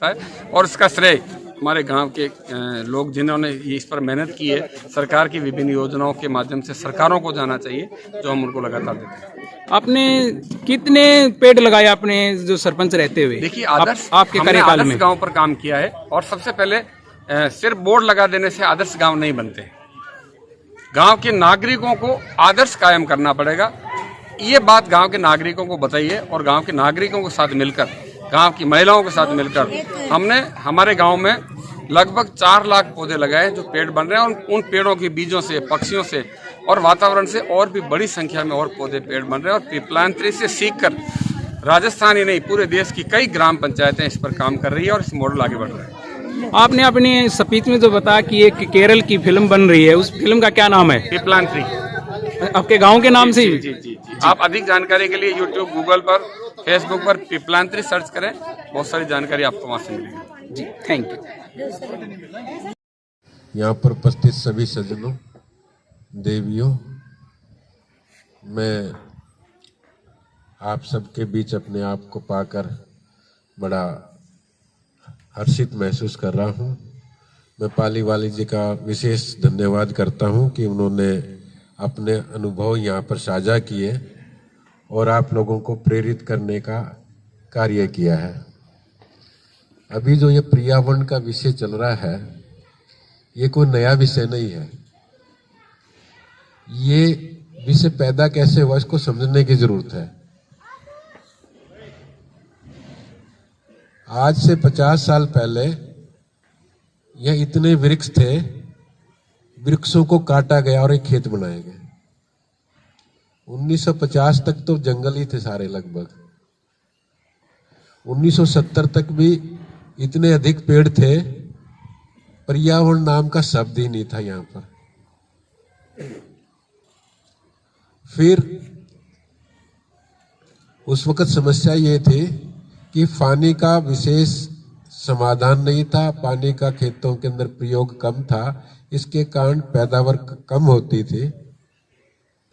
सकता है। और इसका श्रेय हमारे गांव के लोग जिन्होंने ये इस पर मेहनत की है, सरकार की विभिन्न योजनाओं के माध्यम से सरकारों को जाना चाहिए, जो हम उनको लगातार देते हैं। आपने कितने पेड़ लगाए अपने जो सरपंच रहते हुए? देखिए आदर्श आपके कार्यकाल में गांव पर काम किया है, और सबसे पहले सिर्फ बोर्ड लगा देने से आदर्श गांव नहीं बनते। गांव के नागरिकों को आदर्श कायम करना पड़ेगा। ये बात गांव के नागरिकों को बताइए, और गांव के नागरिकों के साथ मिलकर, गांव की महिलाओं के साथ मिलकर हमने हमारे गांव में लगभग 4 लाख पौधे लगाए जो पेड़ बन रहे हैं। और उन पेड़ों के बीजों से, पक्षियों से और वातावरण से और भी बड़ी संख्या में और पौधे पेड़ बन रहे हैं। और पीपलान ट्री से सीखकर राजस्थान ही नहीं, पूरे देश की कई ग्राम पंचायतें इस पर काम कर रही है और इस मॉडल आगे बढ़ रहा है। आपने अपनी स्पीच में जो बताया कि एक केरल की फिल्म बन रही है, उस फिल्म का क्या नाम है? पीपलान ट्री। आपके गांव के नाम से? जी। आप अधिक जानकारी के लिए यूट्यूब, गूगल पर, फेसबुक पर पीपलान ट्री सर्च करें, बहुत सारी जानकारी आपको वहां से मिलेगी। जी, थैंक यू। यहाँ पर उपस्थित सभी सज्जनों, देवियों, मैं आप सबके बीच अपने आप को पाकर बड़ा हर्षित महसूस कर रहा हूँ। मैं पाली वाली जी का विशेष धन्यवाद करता हूँ कि उन्होंने अपने अनुभव यहाँ पर साझा किए और आप लोगों को प्रेरित करने का कार्य किया है। अभी जो ये पर्यावरण का विषय चल रहा है, ये कोई नया विषय नहीं है। ये विषय पैदा कैसे हुआ, इसको समझने की जरूरत है। आज से 50 साल पहले ये इतने वृक्ष थे, वृक्षों को काटा गया और एक खेत बनाए गए। 1950 तक तो जंगल ही थे सारे लगभग। 1970 तक भी इतने अधिक पेड़ थे, पर्यावरण नाम का शब्द ही नहीं था यहाँ पर। फिर उस वक्त समस्या ये थी कि पानी का विशेष समाधान नहीं था, पानी का खेतों के अंदर प्रयोग कम था, इसके कारण पैदावार कम होती थी।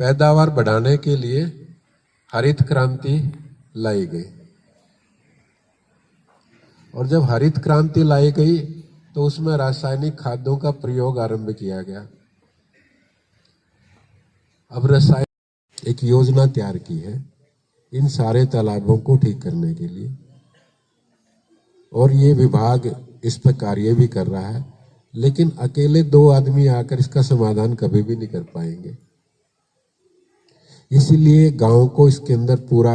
पैदावार बढ़ाने के लिए हरित क्रांति लाई गई, और जब हरित क्रांति लाई गई तो उसमें रासायनिक खादों का प्रयोग आरंभ किया गया। अब रासायनिक एक योजना तैयार की है इन सारे तालाबों को ठीक करने के लिए, और ये विभाग इस पर कार्य भी कर रहा है, लेकिन अकेले 2 आदमी आकर इसका समाधान कभी भी नहीं कर पाएंगे। इसीलिए गांव को इसके अंदर पूरा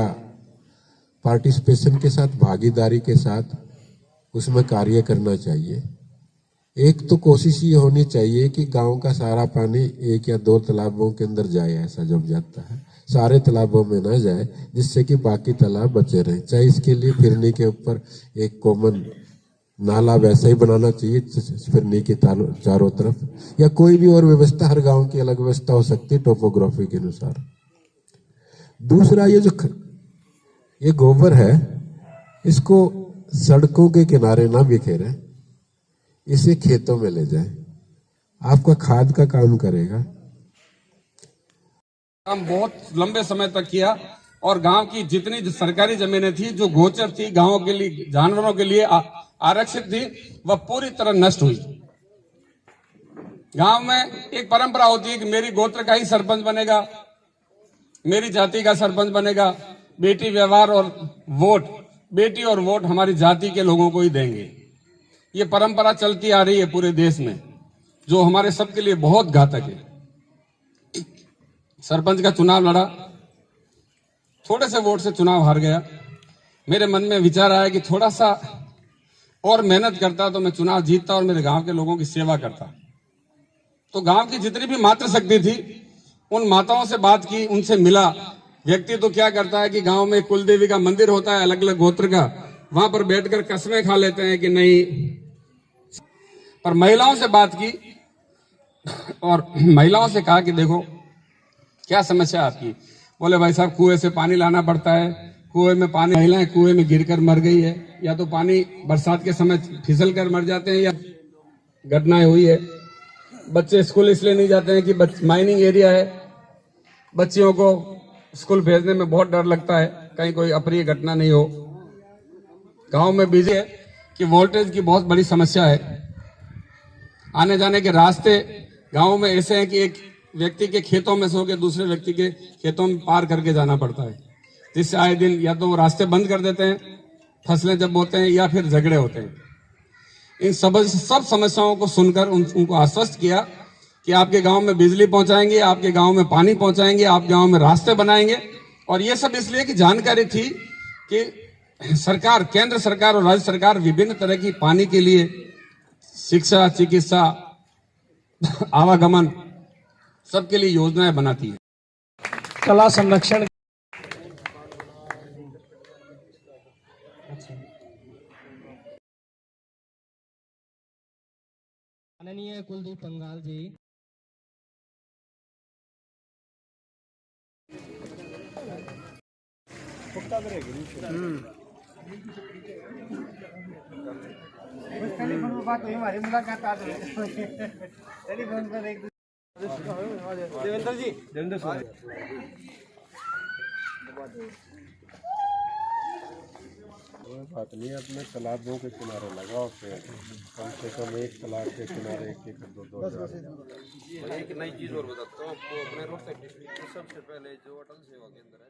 पार्टिसिपेशन के साथ, भागीदारी के साथ उसमें कार्य करना चाहिए। एक तो कोशिश ये होनी चाहिए कि गांव का सारा पानी 1 या 2 तालाबों के अंदर जाए, ऐसा जब जाता है सारे तालाबों में ना जाए, जिससे कि बाकी तालाब बचे रहें। चाहे इसके लिए फिरनी के ऊपर एक कॉमन नाला वैसा ही बनाना चाहिए फिरनी के चारों तरफ, या कोई भी और व्यवस्था, हर गांव की अलग व्यवस्था हो सकती है टोपोग्राफी के अनुसार। दूसरा, ये गोबर है, इसको सड़कों के किनारे ना बिखेरें, इसे खेतों में ले जाएं, आपका खाद का काम करेगा। हम बहुत लंबे समय तक किया, और गांव की जितनी सरकारी जमीनें थी जो गोचर थी, गांवों के लिए, जानवरों के लिए आरक्षित थी, वह पूरी तरह नष्ट हुई। गांव में एक परंपरा होती है कि मेरी गोत्र का ही सरपंच बनेगा, मेरी जाति का सरपंच बनेगा, बेटी व्यवहार और वोट, बेटी और वोट हमारी जाति के लोगों को ही देंगे। ये परंपरा चलती आ रही है पूरे देश में, जो हमारे सबके लिए बहुत घातक है। सरपंच का चुनाव लड़ा, थोड़े से वोट से चुनाव हार गया। मेरे मन में विचार आया कि थोड़ा सा और मेहनत करता तो मैं चुनाव जीतता और मेरे गांव के लोगों की सेवा करता। तो गांव की जितनी भी मातृशक्ति थी, उन माताओं से बात की, उनसे मिला। व्यक्ति तो क्या करता है कि गांव में कुल देवी का मंदिर होता है अलग अलग गोत्र का, वहां पर बैठकर कसमें खा लेते हैं कि नहीं। पर महिलाओं से बात की और महिलाओं से कहा कि देखो क्या समस्या आपकी। बोले भाई साहब, कुएं से पानी लाना पड़ता है, कुएं में पानी, महिलाएं कुएं में गिरकर मर गई है, या तो पानी बरसात के समय फिसल कर मर जाते हैं, या घटनाएं हुई है। बच्चे स्कूल इसलिए नहीं जाते हैं कि माइनिंग एरिया है, बच्चियों को स्कूल भेजने में बहुत डर लगता है, कहीं कोई अप्रिय घटना नहीं हो। गांव में बिजी है, कि वोल्टेज की बहुत बड़ी समस्या है। आने जाने के रास्ते गांव में ऐसे हैं कि एक व्यक्ति के खेतों में से होकर दूसरे व्यक्ति के खेतों में पार करके जाना पड़ता है, जिससे आए दिन या तो वो रास्ते बंद कर देते हैं फसलें जब बोते हैं, या फिर झगड़े होते हैं। इन सब समस्याओं को सुनकर उनको आश्वस्त किया कि आपके गांव में बिजली पहुंचाएंगे, आपके गांव में पानी पहुंचाएंगे, आप गांव में रास्ते बनाएंगे। और ये सब इसलिए कि जानकारी थी कि सरकार, केंद्र सरकार और राज्य सरकार विभिन्न तरह की पानी के लिए शिक्षा, चिकित्सा, आवागमन सबके लिए योजनाएं बनाती है। कला संरक्षण माननीय कुलदीप पंगाल जी, टेलीफोन पर बात हुई, हमारी मुलाकात आज टेलीफोन पर एक देवेंद्र जी, कोई बात नहीं, अपने तालाबों के किनारे लगाओ पेड़, कम से कम एक तालाब के किनारे एक दो एक नई चीज और बताता हूँ आपको, अपने रोहतक डिस्ट्रिक्ट में सबसे पहले जो अटल सेवा केंद्र है